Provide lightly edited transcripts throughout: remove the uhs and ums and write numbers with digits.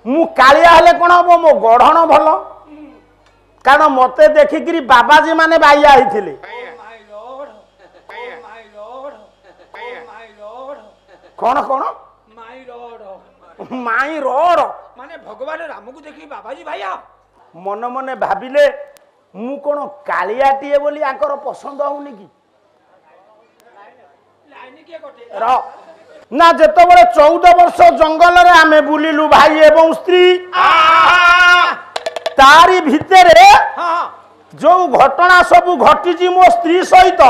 मु कालिया हेले कौन हम मो गढ़ण भल कारण मते देखिकी बाबाजी माने बाइया होइथिले कौन कौन माई रोड माने भगवान राम को देखी बाबाजी भाइया मन मन भाविले मु कौन कालियाटीए बोली आंकर पसंद होउनी कि र ना जेतो बळे 14 वर्ष जंगल रे आमे बुलिलु भाई एवं स्त्री तारी भितरे जो घटना सब घटी मो स्त्री सहित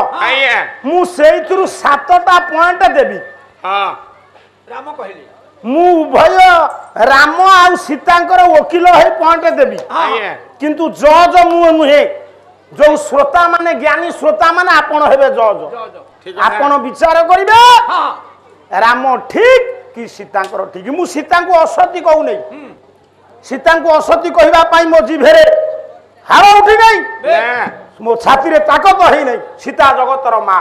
मु सेइथुरु 7टा पॉइंट देबी राम कहले मु उभय राम आ सीतांकर वकील है पॉइंट देबी किंतु जज मु नुहे जो श्रोता माने ज्ञानी श्रोता माने आपण हेबे जज आपण विचार करिवे राम ठीक कि सीतांकर ठीक मु सीता को असती कहू नै सीता को असती कहबा पाई मो जिभेरे हार उठी नै मो छाती रे ताकत है नै सीता जगतर मां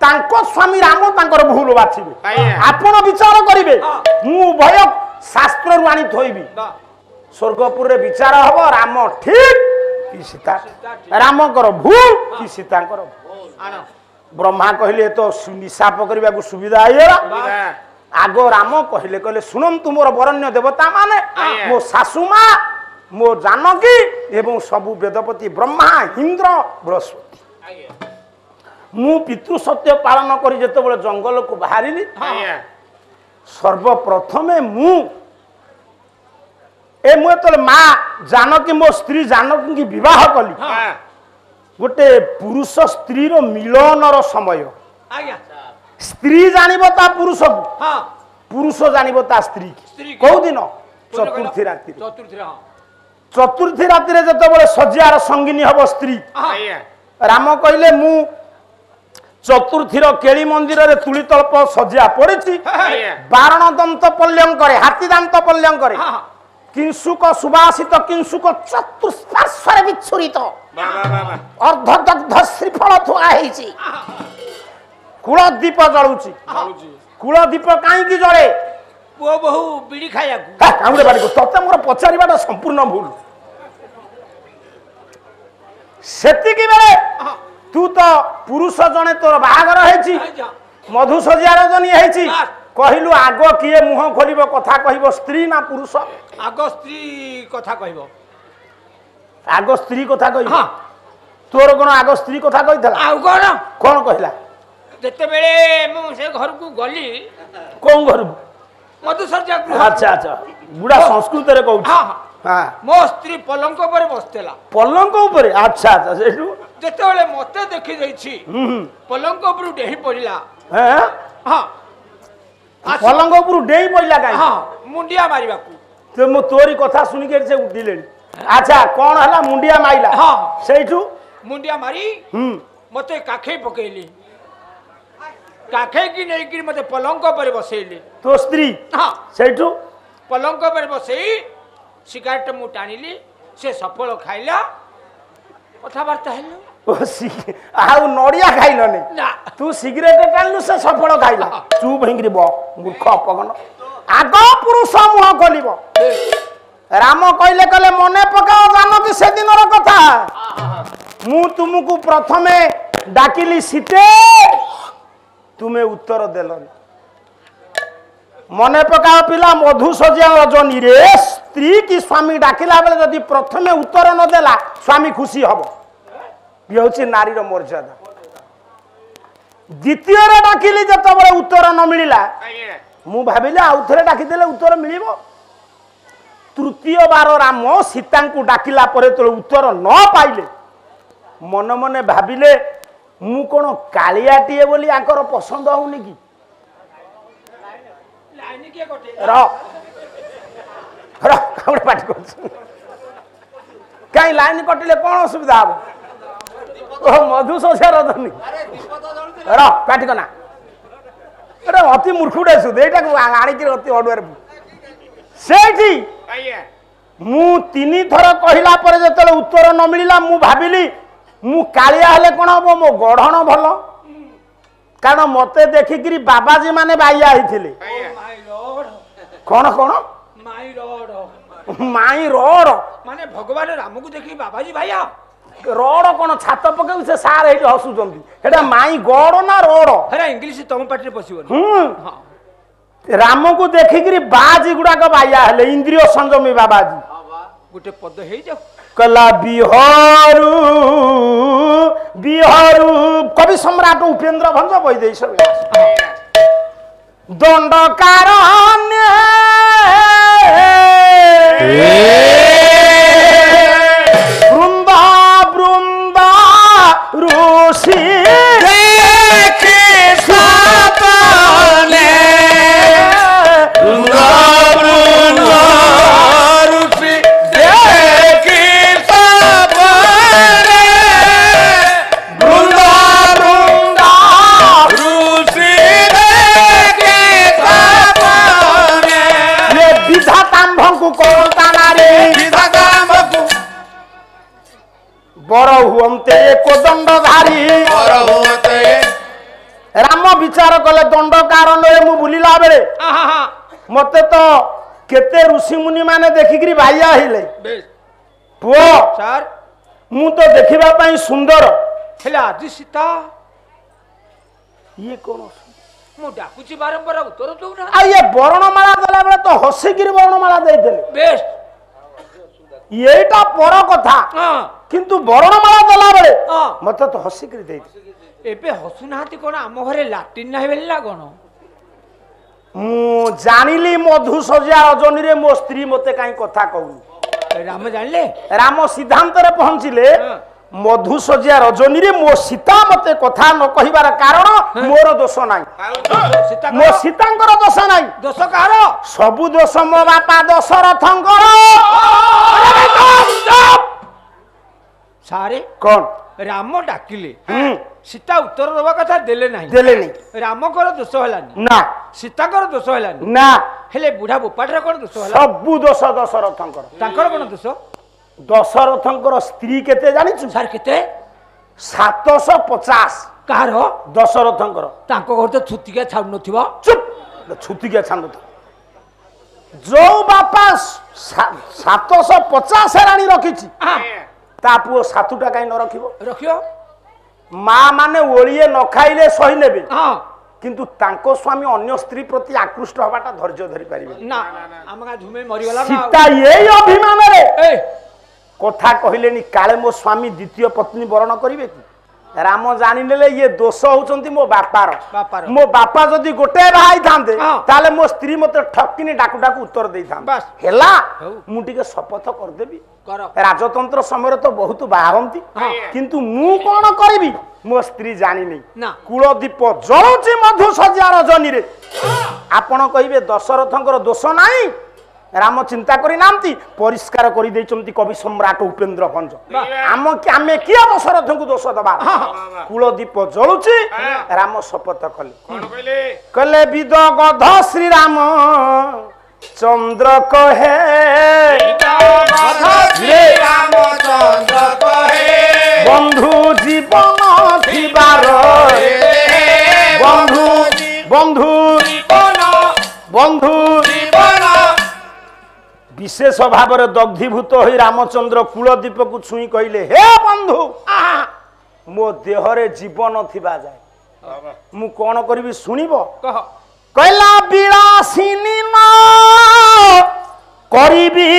तांको स्वामी राम तांकर भूल बाछिबे आपण विचार करिवे मु भय शास्त्र रु आनी थोइबी स्वर्गपुर रे विचार हबो राम ठीक कि सीता राम कर भूल कि सीता कर भूल ब्रह्मा कहले तो निशाप करबा को सुविधा आइला आगो राम कहले कहले सुनम तुमर वरण्य देवता माने मो सासु मां मो जानकी एवं सबु वेदपति ब्रह्मा इंद्र बृहस्पति मु पितृ सत्य पालन करी जते बळे जंगल को बाहरिली सर्वप्रथमे मु तो माँ जानकी मो स्त्री जानकी की विवाह कली गोटे पुरुष स्त्री रो मिलनर समय स्त्री जानिबो ता पुरुष को पुरुष जानिबो ता स्त्री को दिन चतुर्थी राति चतुर्थी राति रे जते बळे सज्जार संगिनी हबो स्त्री राम कहले मु चतुर्थी केली मंदिर रे तुली तल्प सज्जा पड़ी बारण दंत पल्यंकरे हाथी दांत पल्यंकरे किंसुक सुबासित किंसुक चतुष्पार्श्वर विच्छुरित अर्धदग्ध श्रीफल थुआ हेछि कुलदीप जळुछि कुलदीप काई की जळे पुओ बहु बिड़ी खाया काउरे बाड़ी को तते मोर पचारिबाटा संपूर्ण भूल सेति की बेले तू तो पुरुष जने तोर बाहागर हेछि मधु सज्जार जनी हेछि कहिलु आगो किए मुह खोलिबो कथा कहिबो स्त्री ना पुरुष आगो स्त्री कथा कहिबो आगो स्त्री कथा कहिबो तोर कोन आगो स्त्री कथा कहितला आ कोन कोन कहिला जते बेले मु से घर को गली कोन घर मधु सज्जा अच्छा अच्छा बुढ़ा संस्कृत रे कहू हां मो स्त्री पलंक पर बसतेला पलंक ऊपर अच्छा अच्छा सेठू जते बेले मते देखि दैछि पलंक ऊपर डेही पड़िला हैं हां पलंग ऊपर डेई पड़िला काई हां मुंडिया मारिबा को तो मो तोरी कथा सुनि के से उठिलेनी अच्छा कौन हला मुंडिया माइला हां सेठू मुंडिया मारी मते काखे पकेली काखे की नहीं कि मते पलंक पर बसेली तो स्त्री हां सेठू पलंक पर बसेई सिगारेट मु टाणिली से सफल खाइला कथाबार्ता हेलो आउ नड़िया खाइल नहीं ना तू सिगरेट टाणलु से सफल खाइला चुप हिंगरी बो मूर्ख अपगन आगो पुरुष मुह खोलिबो राम कहले कहले मने पकाओ जानकी से दिनर कथा मु तुमको प्रथमे डाकिली सीते तुमे उत्तर देलनी मने पकाओ पिला मधु सज्जा रजनी रे स्त्री की स्वामी डाकिला बेले जदि प्रथमे उत्तर न देला स्वामी खुशी हबो ये होची नारीर मर्यादा द्वितीय रे डाकिली जत बळे उत्तर न मिलिला मु भाबिले आउ थरे डाकी देले उत्तर मिलिबो तृतीय बार राम सीता को डाकिला परे तो उत्तर न पाइले मन मने भाबिले मु कोन कालियाटीए बोली आंकर पसंद होउनी कि लाइन के गोटे र काउडे पाटी करछ काई लाइन कटिले कोन असुविधा हो ओ मधु सज्जा रजनी र पाटी कना एटा अति मूर्खुडे छु देटा को आणी के अति अडुआर सेठी मु तीनी थर कहिला पर जतले उत्तर न मिलिला मु भाबिली मु कालिया हेले कोन हबो मो गढ़ण भल कारण मते देखिकरी बाबाजी माने बाइया हिथिले माय लॉर्ड कोन कोन ମାଇ ରଡ ମାଇଁ ରଡ ମାନେ ଭଗବାନ ରାମକୁ ଦେଖି ବାବାଜୀ ଭାଇଆ ରଡ କଣ ଛାତ ପକେଇବୁ ସେ ସାର୍ ଏଇଠି ହସୁଛନ୍ତି ସେଟା ମାଇଁ ଗଡ ନା ରଡ ହେରା ଇଂଲିଶ ତମ ପାଟିରେ ପଶିବନି ହଁ ରାମକୁ ଦେଖିକିରି ବାଜି ଗୁଡାକ ବାୟା ହେଲେ ଇନ୍ଦ୍ରିୟ ସଂଯମୀ ବାବାଜୀ ଗୋଟେ ପଦ ହେଇଯାଉ କଲା ବିହରୁ ବିହରୁ କବି ସମ୍ରାଟ ଉପେନ୍ଦ୍ର ଭଞ୍ଜ ବୈଦେଶ ଦଣ୍ଡକାରଣ୍ୟ ବୃନ୍ଦ ବୃନ୍ଦ ଋଷି बर हुए कोदंडधारी राम विचार कले दंड कारण मु बुलिला बेले मते तो केते ऋषि मुनि माने देखिकरी भाइयाहिले पुओ सर मु तो देखिबा पई सुंदर हेला आज सीता ये कोन मु डाकुची बारंबार उत्तर दउ ना आ ये वर्णमाला देला बेले तो हसिगिरी वर्णमाला देइतले बेस्ट एटा पर कथा किंतु वर्णमाला देला बेले मते तो हसिगिरी देइतले एबे हसुनाहाती कोन आम घरे लाट्रिन नाही बेलला कोन मु जानिली मधु सजिया रजनी रे मो स्त्री मते काई कथा कहूनी राम जानले राम सिद्धांत रे पहुंचिले मधु सजिया रजनी रे मो सीता मते कथा न कहिबार कारण मोर दोष नाही मो सीतांकर दोष नाही दोष कार सबु दोष मो बापा दशरथंकर सारे कोन राम डाकिले सीता उत्तर दवा कथा देले नाही राम कर दोष हलानी ना सीता कर दोष हलानी ना हेले बुढ़ा बोपाटर कोन दोष हला सबु दोष दशरथंकर तांकर कोन दोष दशरथंकर स्त्री केते जानिछु सर केते 750 कार दशरथंकर तांको घर तो छुतिका छाउ नथिबो चुप छुतिका छानु जो बापा 750 रानी रखिछि ता पुओ 7टा काई न रखिबो रखियो माँ माने ओलिए न खाइले सही नेबे हां किंतु तांको स्वामी अन्य स्त्री प्रति आकृष्ट हबाटा धैर्य धरि पारिबे ना हमगा झुमे मरिगला ना सीता एई अभिमान रे कथा कहिलेनी काले मो स्वामी द्वितीय पत्नी वरण करिवे कि राम जानि नेले ये दोष होचंती मो बापार मो बापा जदी गोटे भाई थांदे ताले मो स्त्री मते ठक्किनी डाकु डाकु उत्तर देई थां बस हेला मु टिके शपथ कर देबी राजतंत्र समय तो बहुत बाहरंती किंतु मु कोन करबी मो स्त्री जानि नै कुलदीप जळुची मधु सजिया रजनी रे आपण कहिबे दशरथंकर दोष नाही राम चिंता करी नांती परिष्कार करी देचंती कवि सम्राट उपेंद्र भंज आम आमे किया दशरथ को दोष दबा कुलदीप जळुची राम शपथ कले कोन कहले विद गध श्री राम चंद्र कहे श्री राम चंद्र कहे बंधु जीवन थिबार बंधु बंधु जीवन बंधु जीवन विशेष भाव में दग्धीभूत हो रामचंद्र कुलदीप को छुई कहले हे बंधु मो देहरे जीवन थिबा जाए मु कौन करी शुणव कहला विलासिनी न करिबी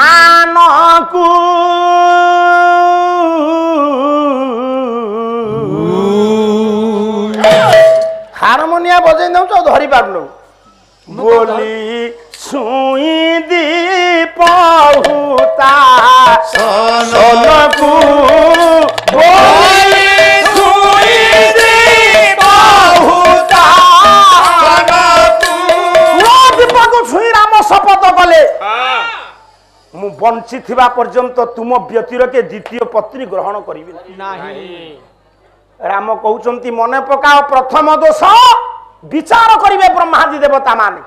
आनकु हारमोनिया बजे दौ तो धरी पारलो बोली छुई दीपहुता सोनकु बोली छुई दीपहुता सोनकु दीपकु छुई राम शपथ कले मु बंची थिबा पर्यंत तुम व्यतिर के द्वितीय पत्नी ग्रहण करिबि नाही राम कहउचंती मने पकाओ प्रथम दोष विचार करिवे ब्रह्मादि देवता माने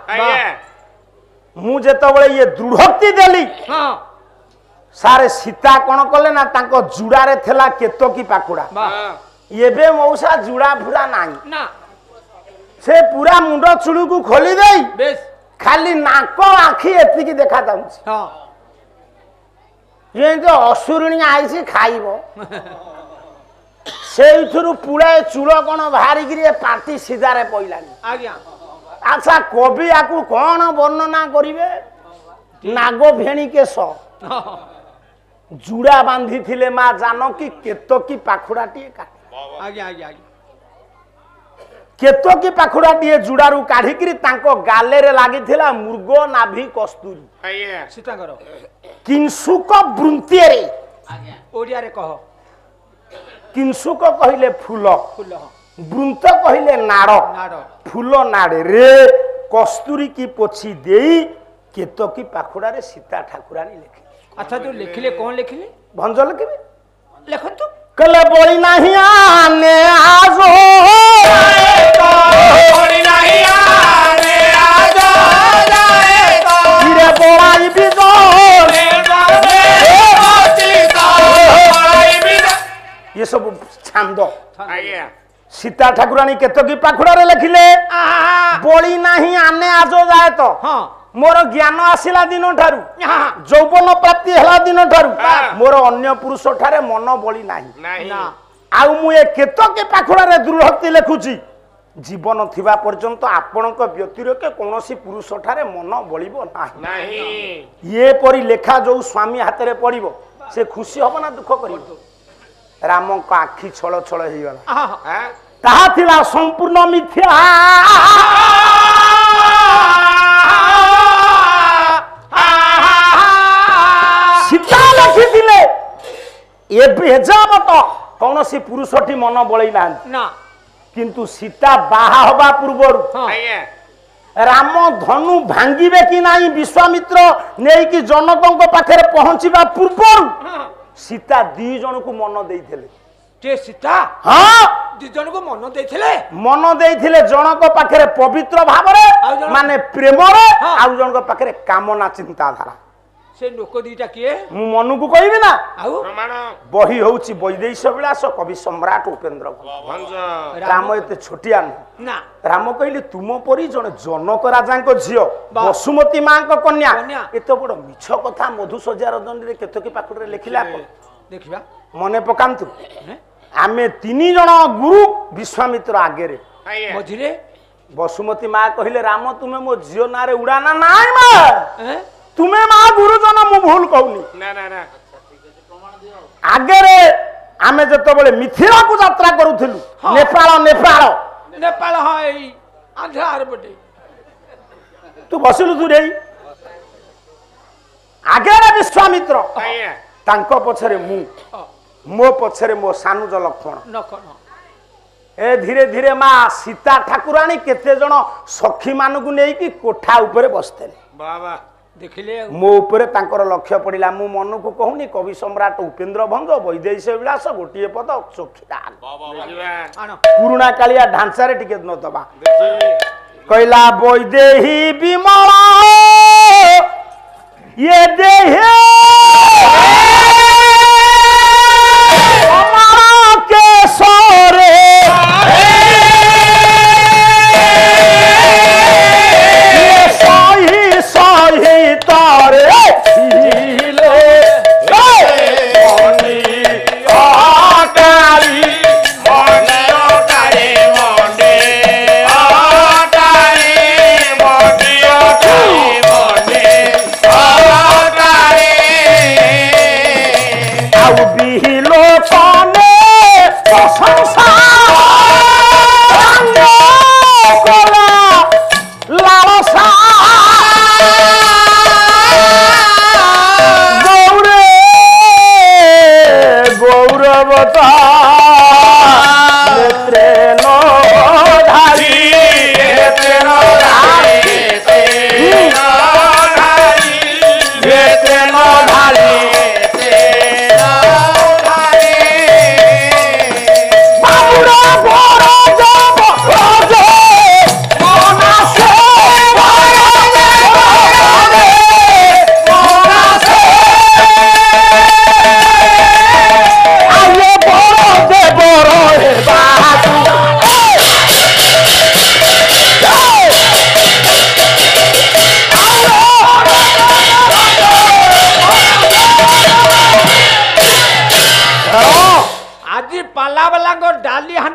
मु जेतबळे ये दृढ़ोक्ति देली सारे सीता कोन कले ना तांको जुड़ा रे थेला केतो की पाकुड़ा एबे मौसा जुड़ा फुड़ा नाही ना से पूरा मुंड चुड़ी को खोली दे बेस खाली नाक आखि एतिकी देखा जाउछि हाँ ये जो असुरणी आईसी खाइब से पुड़ाए चूल कौन बाहरिकी पार्टी सीधारे पड़लानी आज्ञा अच्छा कवि आकु कौन वर्णना करिवे नाग भेणी केश जुड़ा बांधी थिले माँ जानकी केतकी पाखुड़ाटी काटे आज्ञा आज्ञा आज्ञा केतकी पाखुड़ाटी जुड़ारू काढ़िकी गाले रे लागिथिला मृग नाभि कस्तूरी सीतांकर किंसुक वृंतिरे ओडिया रे कह किंसुक कहले फूल फूल हाँ वृंत कहले नाड़ नाड़ फूल नाड़े रे कस्तूरी की पोछी देई केतकी पाखुड़ारे सीता ठाकुरानी लिखी अच्छा जो लिखिले कौन लिखिले भंज लिखिबे लिखନ୍ତୁ कले बोली नहीं आने आजो बोली नहीं आने आजो जाएगा धीरे बोलाई बिजो ये सब छांद सीता ठाकुरानी केतकी पाखुड़ारे लिखिले बोली नहीं आने आजो जाए तो हाँ मोर ज्ञान आसिला दिन ठारू यौवन प्राप्ति हला दिन ठारू मोर अन्य पुरुष ठारे मन बली नाही ना आउ मु ए केतके पाखुड़ारे दुर्भक्ति लेखुची जीवन थिबा पर्यंत आपणक व्यतिरेके कोनोसी पुरुष ठारे मन बलिबो नाही ये परी लेखा जो स्वामी हाथ रे पड़िबो से खुशी हबो ना दुख करिबो राम का आखि छळ छळ हेई गला ताहा थिला संपूर्ण मिथ्या सीता लिखिथिले ए बेजामत कौन सी पुरुषटी मन बलई ना ना किंतु सीता बाहा हवा पूर्व हाँ राम धनु भांगिबे कि नाही विश्वामित्र नेई कि जनकଙ୍କ पाखरे पहुंचीबा पूर्व सीता दी जन को मन देइथिले जे सीता हाँ दी जन को मन देथिले मन देइथिले जनक पाखरे पवित्र भावरे माने प्रेम रे आउ जनक पाखरे कामना चिंता धारा से लोक दीटा किए मु मनु को कहबी ना आउ बही होउची वैदेश विलास कवि सम्राट उपेंद्र भंज राम एते छोटिया न ना राम कहले तुम परी जने जनक राजा को झियो वसुमती मां को कन्या एते बड़ मिछ कथा मधु सज्जा रजनी रे केतकी पाखुड़े लिखिला देखिबा मने पकांतु आमे तीन जण गुरु विश्वामित्र आगे रे मझिरे वसुमती मां कहले राम तुमे मो झियो नारे उड़ाना नाई मां तुम्हें मां गुरुजन मु भूल कहूनी ना ना ना आगे रे आमे जतो बळे मिथिला को यात्रा करूथिलु नेपाल नेपाल नेपाल हां एई आंध्र आरबटे तू बसिलु तू रे आगे रे विश्वामित्र तांको पछरे मु मो पछरे मो सानुज लक्ष्मण नखन ए धीरे धीरे मां सीता ठाकुरानी केते जण सखी मानकु नेई कि कोठा ऊपर बसतेले बाबा देखिले मो ऊपर तांकर लक्ष्य पड़िला मु मन को कहूनी कवि सम्राट उपेंद्र भंज वैदेश विलास गोटिए पद चोखिदान पुराणा कालिया ढांचा रे टिके न दबा कहला वैदेही विमल ये देहे अमर के सोरे Tare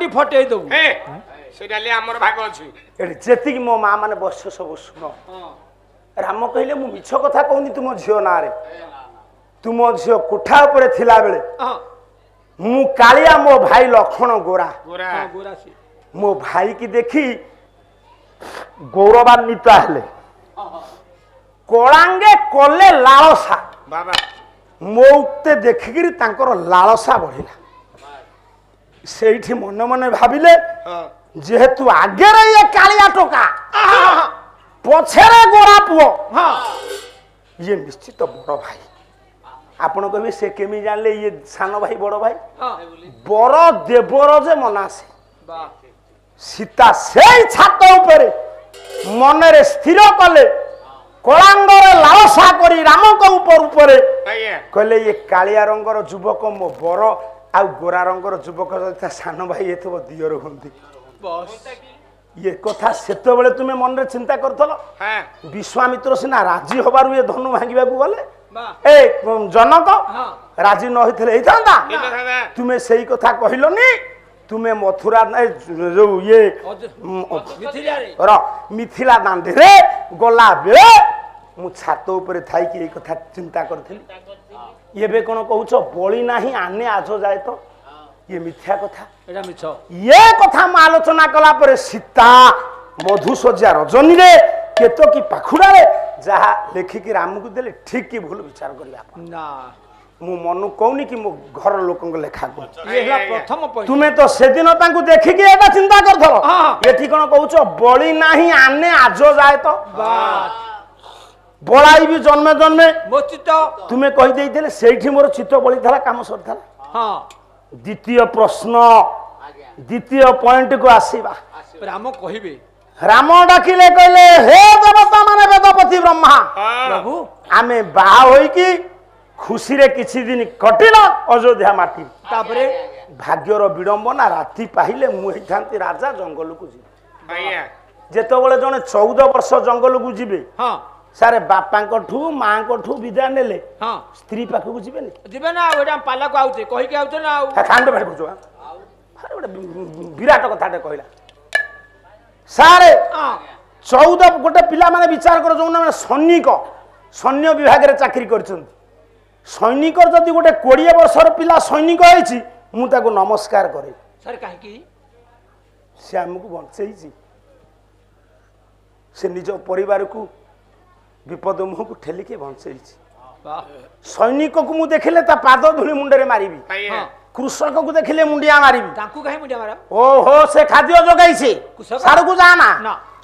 ହାଣ୍ଡି ଫଟେଇ ଦବୁ ସେଇଟା ହେଲେ ଆମର ଭାଗ ଅଛି। ଏଠି ଯେତିକି ମୋ ମା ମାନେ ବସ ସବୁ ଶୁଣ। ରାମ କହିଲେ ମୁଁ ମିଛ କଥା କହୁନି ତୁମ ଝିଅ ନାଁରେ। ତୁମ ଝିଅ କୋଠା ଉପରେ ଥିଲା ବେଳେ ମୁଁ କାଳିଆ ମୋ ଭାଇ ଲକ୍ଷ୍ମଣ ଗୋରା ମୋ ଭାଇ କି ଦେଖି ଗୌରବାନ୍ବିତ ହେଲେ କଳାଙ୍ଗେ କଲେ ଲାଳସା ବାବା ମୋ ଉକ୍ତେ ଦେଖିକିରି ତାଙ୍କର ଲାଳସା ବଢିଲା। ସେଇଠି ମନେ ମନେ ଭାବିଲେ ଯେହେତୁ ଆଗରେ ଇଏ କାଳିଆ ଟୋକା ପଛରେ ଗୋରା ପୁଅ ଇଏ ନିଶ୍ଚିତ ବଡ ଭାଇ। ଆପଣ କହିବେ ସେ କେମିତି ଜାଣିଲେ ଇଏ ସାନ ଭାଇ ବଡ ଭାଇ? ବର ଦେବର ଯେ ମନାସେ ସୀତା ସେଇ ଛାତ ଉପରେ ମନରେ ସ୍ଥିର କଲେ କଳାଙ୍ଗରେ ଲାଳସା କରି ରାମଙ୍କ ଉପରେ କହିଲେ ଇଏ କାଳିଆ ରଙ୍ଗର ଯୁବକ ମୋ ବର ଆଉ ଗୋରା ରଙ୍ଗର ଯୁବକ ଯଦି ସାନ ଭାଇ ଏଥିବ ଦିଅର ହୁଅନ୍ତି। ଇଏ କଥା ସେତେବେଳେ ତୁମେ ମନରେ ଚିନ୍ତା କରୁଥିଲ। ବିଶ୍ୱାମିତ୍ର ସିନା ରାଜି ହବାରୁ ଏ ଧନୁ ଭାଙ୍ଗିବାକୁ ଗଲେ ଏ ଜନକ ରାଜି ନ ହେଇଥିଲେ ହେଇଥାନ୍ତା। ତୁମେ ସେଇ କଥା କହିଲନି। ତୁମେ ମଥୁରା ଯୋଉ ଇଏ ମିଥିଳା ଦାଣ୍ଡିରେ ଗଲା ବେଳେ ମୁଁ ଛାତ ଉପରେ ଥାଇକି ଏଇ କଥା ଚିନ୍ତା କରିଥିଲି। ଏବେ କଣ କହୁଛ ବଳି ନାହିଁ ଆନେ ଆଜ ଯାଏ ତ ଇଏ ମିଥ୍ୟା କଥା। ଇଏ କଥା ମୁଁ ଆଲୋଚନା କଲା ପରେ ସୀତା ମଧୁଶଯ୍ୟା ରଜନୀରେ କେତକୀ ପାଖୁଡାରେ ଯାହା ଲେଖିକି ରାମକୁ ଦେଲେ ଠିକ କି ଭୁଲ ବିଚାର କରିବା। ମୁଁ ମନକୁ କହୁନି କି ମୋ ଘର ଲୋକଙ୍କ ଲେଖା ତୁମେ ତ ସେଦିନ ତାଙ୍କୁ ଦେଖିକି ଏଟା ଚିନ୍ତା କରିଥିଲ। ଏଠି କଣ କହୁଛ ବଳି ନାହିଁ ଆନେ ଆଜ ଯାଏ ତ ବଳାଇବି ଜନ୍ମେ ଜନ୍ମେ ତୁମେ କହିଦେଇଥିଲେ ସେଇଠି ମୋର ଚିତ୍ତ ବଳିଥିଲା କାମ ସରିଥିଲା। ଦ୍ୱିତୀୟ ପ୍ରଶ୍ନ ଦ୍ୱିତୀୟ ପଏଣ୍ଟ କୁ ଆସିବା। ରାମ କହିବେ ରାମ ଡାକିଲେ କହିଲେ ହେ ଦେବତା ମାନେ ବେଦପତି ବ୍ରହ୍ମା ପ୍ରଭୁ ଆମେ ବାହା ହୋଇକି ଖୁସିରେ କିଛି ଦିନ କଟିଲ ଅଯୋଧ୍ୟା ମାଟି। ତାପରେ ଭାଗ୍ୟର ବିଡମ୍ବନା ରାତି ପାହିଲେ ମୁଁ ହେଇଥାନ୍ତି ରାଜା ଜଙ୍ଗଲକୁ ଯିବି। ଯେତେବେଳେ ଜଣେ 14 ବର୍ଷ ଜଙ୍ଗଲକୁ ଯିବେ ସାରେ ବାପାଙ୍କଠୁ ମାଙ୍କଠୁ ବିଦାୟ ନେଲେ ସ୍ତ୍ରୀ ପାଖକୁ ଯିବେନି? ଯିବେ ନା ଆଉ ପାଲାକୁ ଆଉଛେ କହିକି ଆଉଛେ ନା ଆଉ ଖାଣ୍ଡ ଭାଇ କରୁଛ ଗୋଟେ ବିରାଟ କଥାଟେ କହିଲା ସାରେ 14 ଗୋଟେ ପିଲାମାନେ ବିଚାର କର ଯୋଉମାନେ ସୈନ୍ୟ ବିଭାଗରେ ଚାକିରି କରିଛନ୍ତି। ସୈନିକର ଯଦି ଗୋଟେ 20 ବର୍ଷର ପିଲା ସୈନିକ ହେଇଛି ମୁଁ ତାକୁ ନମସ୍କାର କରେ। ସାର୍ କାହିଁକି? ସେ ଆମକୁ ବଞ୍ଚେଇଛି। ସେ ନିଜ ପରିବାରକୁ ବିପଦ ମୁହଁକୁ ଠେଲିକି ବଞ୍ଚେଇଛି। ସୈନିକକୁ ମୁଁ ଦେଖିଲେ ତା ପାଦ ଧୂଳି ମୁଣ୍ଡରେ ମାରିବି। କୃଷକକୁ ଦେଖିଲେ ମୁଣ୍ଡିଆ ମାରିବି। ତାଙ୍କୁ କାହିଁ ମୁଣ୍ଡିଆ ମାର? ଓହୋ ସେ ଖାଦ୍ୟ ଯୋଗାଇছে ସାରକୁ ଯାନା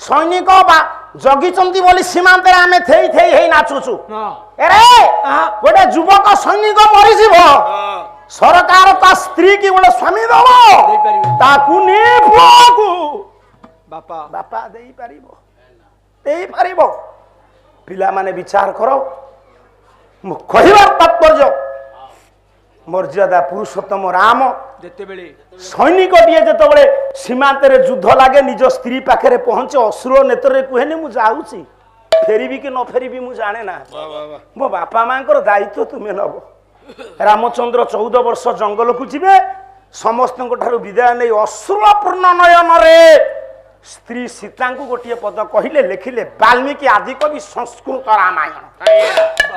ସୈନିକ ବା ଜଗିଛନ୍ତି ବୋଲି ସୀମାନ୍ତରେ ଆମେ ଥେଇ ଥେଇ ହେଇ ନାଚୁଛୁ। ଏରେ ଗୋଟେ ଯୁବକ ସୈନିକ ମରିଯିବ ସରକାର ତା ସ୍ତ୍ରୀ କି ଗୋଟେ ସ୍ୱାମୀ ଦବ ତାକୁ ନି ପୁଅକୁ ବାପା ଦେଇପାରିବ। ପିଲାମାନେ ବିଚାର କର ମୁଁ କହିବାର ତାତ୍ପର୍ଯ୍ୟ ମର୍ଯ୍ୟାଦା ପୁରୁଷୋତ୍ତମ ରାମ ଯେତେବେଳେ ସୈନିକଟିଏ ଯେତେବେଳେ ସୀମାନ୍ତରେ ଯୁଦ୍ଧ ଲାଗେ ନିଜ ସ୍ତ୍ରୀ ପାଖରେ ପହଞ୍ଚେ ଅଶ୍ରୁ ନେତ୍ରରେ କୁହେନି ମୁଁ ଯାଉଛି ଫେରିବି କି ନ ଫେରିବି ମୁଁ ଜାଣେ ନା। ମୋ ବାପା ମାଙ୍କର ଦାୟିତ୍ୱ ତୁମେ ନବ। ରାମଚନ୍ଦ୍ର 14 ବର୍ଷ ଜଙ୍ଗଲକୁ ଯିବେ ସମସ୍ତଙ୍କ ଠାରୁ ବିଦାୟ ନେଇ ଅଶ୍ରୁପୂର୍ଣ୍ଣ ନୟନରେ ସ୍ତ୍ରୀ ସୀତାଙ୍କୁ ଗୋଟିଏ ପଦ କହିଲେ ଲେଖିଲେ ବାଲ୍ମୀକି ଆଦି କବି ସଂସ୍କୃତ ରାମାୟଣ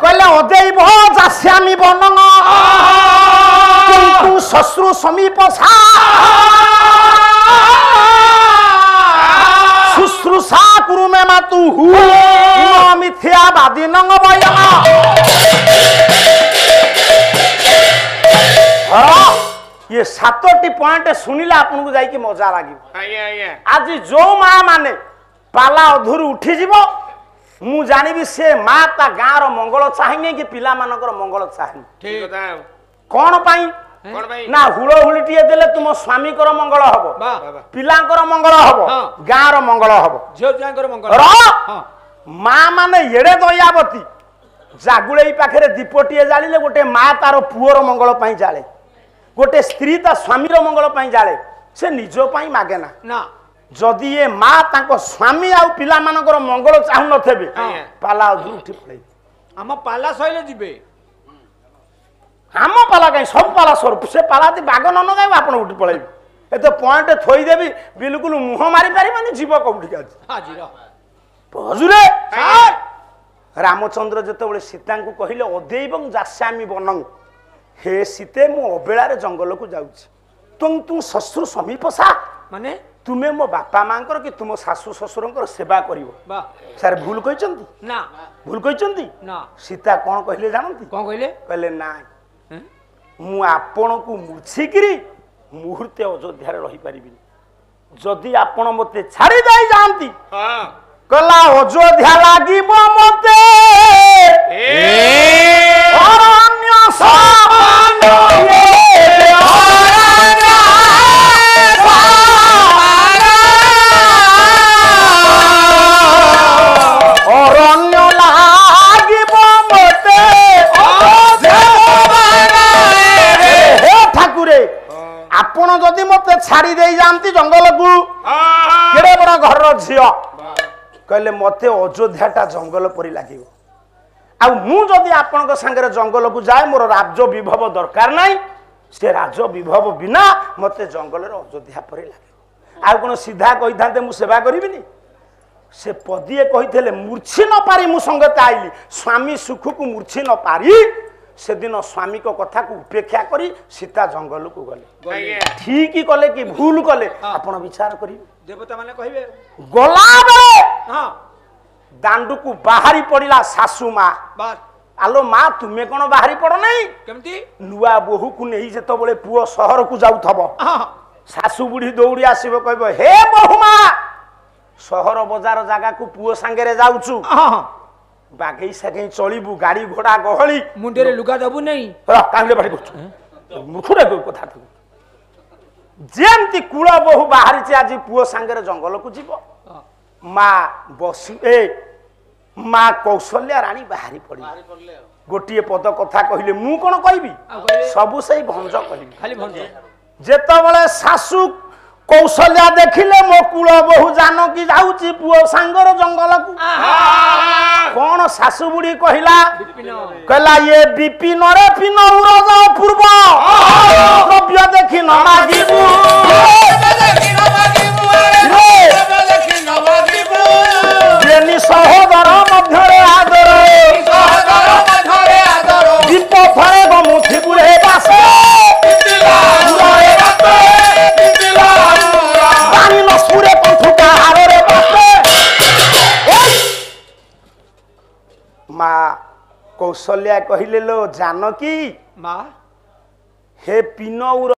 କହିଲେ ଅଦେବ ଯାସ୍ୟାମି ବନଂ କିନ୍ତୁ ଶଶ୍ରୁ ସମୀପ ଶୁଶ୍ରୂଷା କୁରୁ ମେ ମାତୁ ମିଥ୍ୟା ବାଦିନଂ ବୟ। ये 7टी पॉइंट सुनिला आपन को जाई कि मजा लागिब। आज जो माँ माने पाला अधूर उठी जीवो मु जानिबी से माँ ता गाँव रो मंगल चाहिए कि पिला मानकर मंगल चाहिए। ठीक କଥା कोन पाई ना हुलो हुलिटिए देले तुम स्वामी कर मंगल हबो पिलांकर मंगल हबो गाँव रो मंगल हबो झियो जांकर मंगल माँ माने एड़े दयावती जागुळेई पाखरे दीपटिए जालिले गोटे माँ तार पुओर मंगल पाई जाले गोटे स्त्री ता स्वामीर मंगल पाई जाले से निजो पाई मागे ना जदि ये माँ तांको स्वामी आउ पिला मानकर मंगल चाहू नथेबे पाला अधूर उठी पड़े हम पाला सहिले जिबे हम पाला कहीं सब पाला स्वरूप से पाला दी बाग न नगाई आपण उठी पड़े एते पॉइंट थोई देबी बिल्कुल मुह मारी पारिबानी जीव कोठी आज हाजी रह हजुरे रामचंद्र जेतेबेले सीता को कहिले अदैवं जास्यामि वनं हे सीते मु अबेलारे जंगल को जाउछि तुम ससुर समीपसा माने तुमे मो बापा मांकर कि तुम सासु ससुरंकर सेवा करिवो बा सर भूल कहिचंती ना भूल कहिचंती ना सीता कोन कहिले जानंती कौन कहले कहले ना मु आपण को मुर्छिकिरी मुहूर्ते अयोध्या रही पारिबिनी जदि आपण मते छाड़ी दई जानती हां कला अयोध्या लागिब मते अरण्य समान अरण्य लागिब मते हे ठाकुरे आपण जदि मते छाड़ी दई जानती जंगल को केड़े बड़ घर झियो कहले मते अयोध्याटा जंगल परी लागिव आ मु जदि आपनक संगे जंगल को जाए मोर राज विभव दरकार नाही से राज विभव बिना मते जंगल रे अयोध्या परी लागिव आ कोन सीधा कहि थाते मु सेवा करिबिनी से पदिए कहिथले मूर्छी न पारी मु संगत आइली स्वामी सुख को मूर्छी न पारी से दिन स्वामी को कथा को उपेक्षा करी सीता जंगल को गले ठीक ही कले कि भूल कले आपण विचार करिवे देवता माने कहिबे गला बेले हां दांडू को बाहरी पड़िला सासू माँ बात आलो माँ तुम्हें कौन बाहरी पड़ नहीं केमती नुआ बोहू को नहीं जेत बड़े पुओ सहर को जाउथबो सासू बुढ़ी दौड़ी आसीबो कहबो हे बोहू माँ सहर बजार जगह को पुओ सांगेरे जाउछु बागेई सागेई चलिबू गाड़ी घोड़ा गहली मुंडे रे लुगा दबु नहीं कांगले बाड़ी करछु मुखुरे को कथा तो जेमती कुळ बोहू बाहरी छि आज पुओ सांगेरे जंगल को जीवो माँ बसु ए माँ कौशल्या रानी बाहरी पड़ी गोटे पद कथा कहले मु कौन कहबी सबु सही भंज कहबी खाली भंज जेतबेले सासू कौशल्या देखिले मो कुल बहु जानकी जाउची पुओ सांगर जंगल को कौन सासू बुढ़ी कहला कहला ये विपिन रे पिन उरज पूर्व द्रव्य देखि न मागिबू सहोदर मध्य आदर दीप फरे गमुथि बुढ़े बासे पानी न सुरे पंथुका हारे बासे माँ कौशल्या कहिले लो जानकी माँ हे पिन